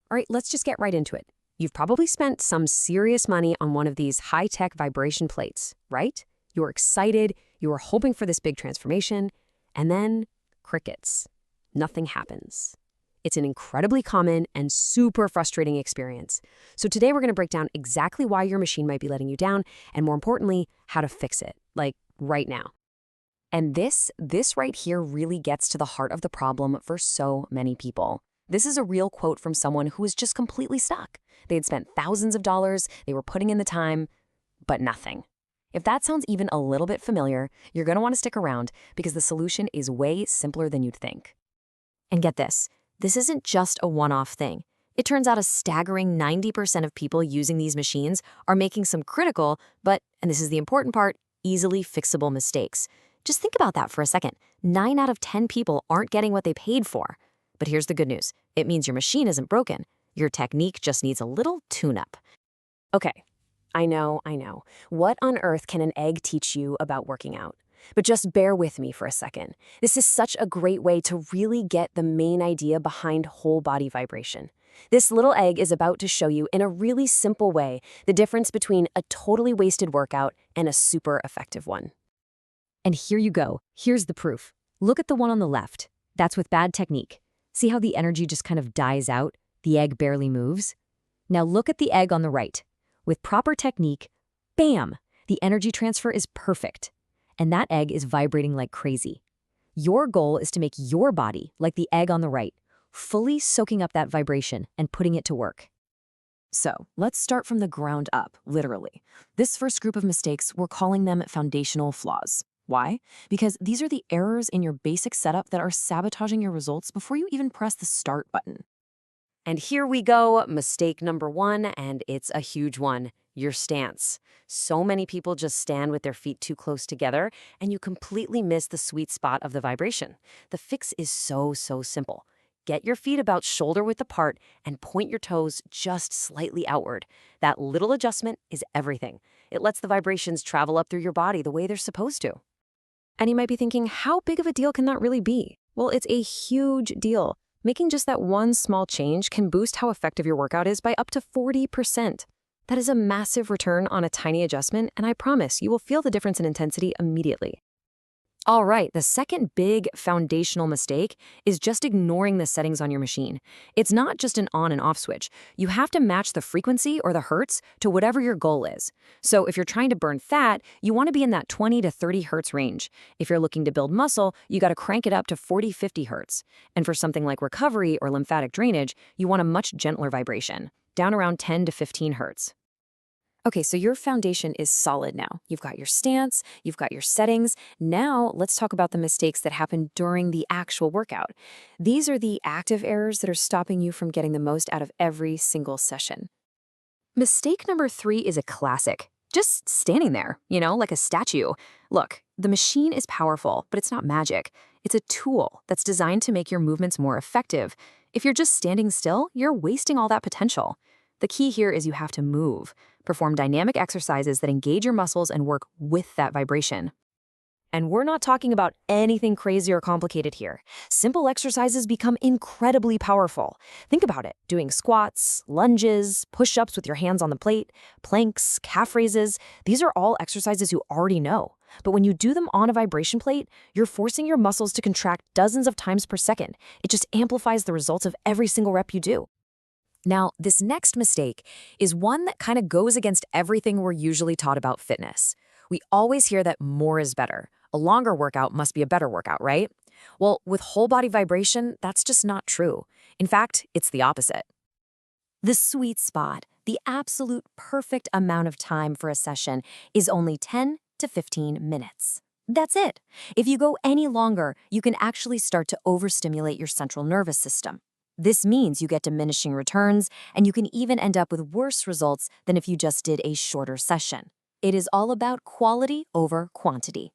All right, let's just get right into it. You've probably spent some serious money on one of these high-tech vibration plates, right? You were excited, you were hoping for this big transformation, and then crickets. Nothing happens. It's an incredibly common and super frustrating experience. So today we're going to break down exactly why your machine might be letting you down, and more importantly, how to fix it, like right now. And this right here really gets to the heart of the problem for so many people. This is a real quote from someone who was just completely stuck. They had spent thousands of dollars, they were putting in the time, but nothing. If that sounds even a little bit familiar, you're going to want to stick around because the solution is way simpler than you'd think. And get this isn't just a one-off thing. It turns out a staggering 90% of people using these machines are making some critical, but, and this is the important part, easily fixable mistakes. Just think about that for a second. 9 out of 10 people aren't getting what they paid for. But here's the good news. It means your machine isn't broken. Your technique just needs a little tune-up. Okay, I know. What on earth can an egg teach you about working out? But just bear with me for a second. This is such a great way to really get the main idea behind whole body vibration. This little egg is about to show you in a really simple way the difference between a totally wasted workout and a super effective one. And here you go. Here's the proof. Look at the one on the left. That's with bad technique. See how the energy just kind of dies out? The egg barely moves? Now look at the egg on the right. With proper technique, bam! The energy transfer is perfect. And that egg is vibrating like crazy. Your goal is to make your body, like the egg on the right, fully soaking up that vibration and putting it to work. So let's start from the ground up, literally. This first group of mistakes, we're calling them foundational flaws. Why? Because these are the errors in your basic setup that are sabotaging your results before you even press the start button. And here we go, mistake number 1, and it's a huge one, your stance. So many people just stand with their feet too close together, and you completely miss the sweet spot of the vibration. The fix is so simple. Get your feet about shoulder-width apart and point your toes just slightly outward. That little adjustment is everything. It lets the vibrations travel up through your body the way they're supposed to. And you might be thinking, how big of a deal can that really be? Well, it's a huge deal. Making just that one small change can boost how effective your workout is by up to 40%. That is a massive return on a tiny adjustment, and I promise you will feel the difference in intensity immediately. All right, the second big foundational mistake is just ignoring the settings on your machine. It's not just an on and off switch. You have to match the frequency or the hertz to whatever your goal is. So if you're trying to burn fat, you want to be in that 20 to 30 hertz range. If you're looking to build muscle, you got to crank it up to 40, 50 hertz. And for something like recovery or lymphatic drainage, you want a much gentler vibration, down around 10 to 15 hertz. Okay, so your foundation is solid now. You've got your stance, you've got your settings. Now let's talk about the mistakes that happen during the actual workout. These are the active errors that are stopping you from getting the most out of every single session. Mistake number 3 is a classic. Just standing there, like a statue. Look, the machine is powerful, but it's not magic. It's a tool that's designed to make your movements more effective. If you're just standing still, you're wasting all that potential. The key here is you have to move. Perform dynamic exercises that engage your muscles and work with that vibration. And we're not talking about anything crazy or complicated here. Simple exercises become incredibly powerful. Think about it. Doing squats, lunges, push-ups with your hands on the plate, planks, calf raises. These are all exercises you already know. But when you do them on a vibration plate, you're forcing your muscles to contract dozens of times per second. It just amplifies the results of every single rep you do. Now, this next mistake is one that kind of goes against everything we're usually taught about fitness. We always hear that more is better. A longer workout must be a better workout, right? Well, with whole body vibration, that's just not true. In fact, it's the opposite. The sweet spot, the absolute perfect amount of time for a session, is only 10 to 15 minutes. That's it. If you go any longer, you can actually start to overstimulate your central nervous system. This means you get diminishing returns, and you can even end up with worse results than if you just did a shorter session. It is all about quality over quantity.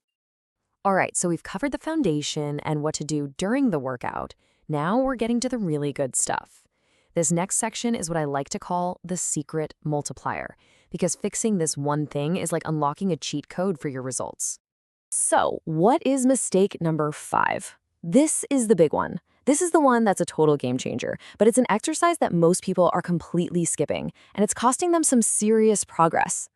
All right, so we've covered the foundation and what to do during the workout. Now we're getting to the really good stuff. This next section is what I like to call the secret multiplier, because fixing this one thing is like unlocking a cheat code for your results. So, what is mistake number 5? This is the big one. This is the one that's a total game changer, but it's an exercise that most people are completely skipping, and it's costing them some serious progress.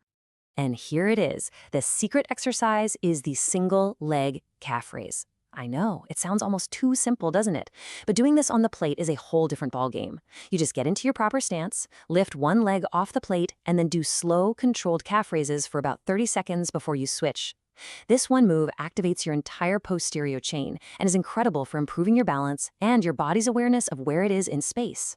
And here it is. The secret exercise is the single leg calf raise. I know, it sounds almost too simple, doesn't it? But doing this on the plate is a whole different ballgame. You just get into your proper stance, lift one leg off the plate, and then do slow, controlled calf raises for about 30 seconds before you switch. This one move activates your entire posterior chain and is incredible for improving your balance and your body's awareness of where it is in space.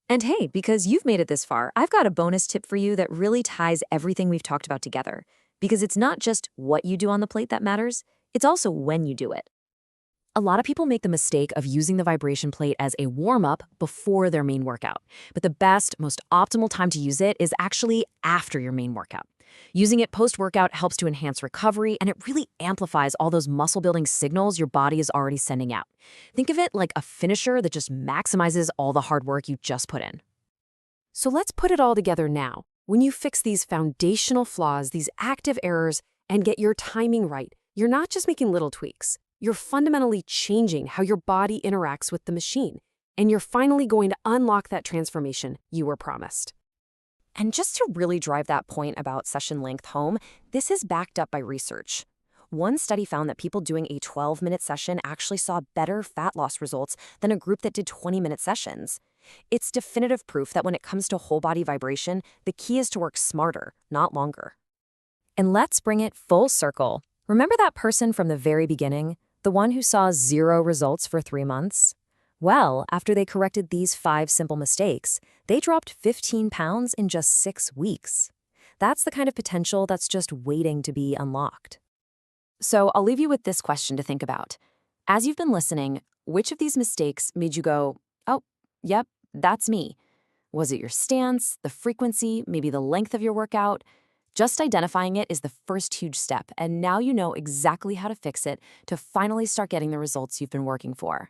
And hey, because you've made it this far, I've got a bonus tip for you that really ties everything we've talked about together. Because it's not just what you do on the plate that matters, it's also when you do it. A lot of people make the mistake of using the vibration plate as a warm-up before their main workout. But the best, most optimal time to use it is actually after your main workout. Using it post-workout helps to enhance recovery, and it really amplifies all those muscle-building signals your body is already sending out. Think of it like a finisher that just maximizes all the hard work you just put in. So let's put it all together now. When you fix these foundational flaws, these active errors, and get your timing right, you're not just making little tweaks. You're fundamentally changing how your body interacts with the machine, and you're finally going to unlock that transformation you were promised. And just to really drive that point about session length home, this is backed up by research. One study found that people doing a 12-minute session actually saw better fat loss results than a group that did 20-minute sessions. It's definitive proof that when it comes to whole body vibration, the key is to work smarter, not longer. And let's bring it full circle. Remember that person from the very beginning? The one who saw 0 results for 3 months? Well, after they corrected these 5 simple mistakes, they dropped 15 pounds in just 6 weeks. That's the kind of potential that's just waiting to be unlocked. So I'll leave you with this question to think about. As you've been listening, which of these mistakes made you go, oh, yep, that's me? Was it your stance, the frequency, maybe the length of your workout? Just identifying it is the first huge step, and now you know exactly how to fix it to finally start getting the results you've been working for.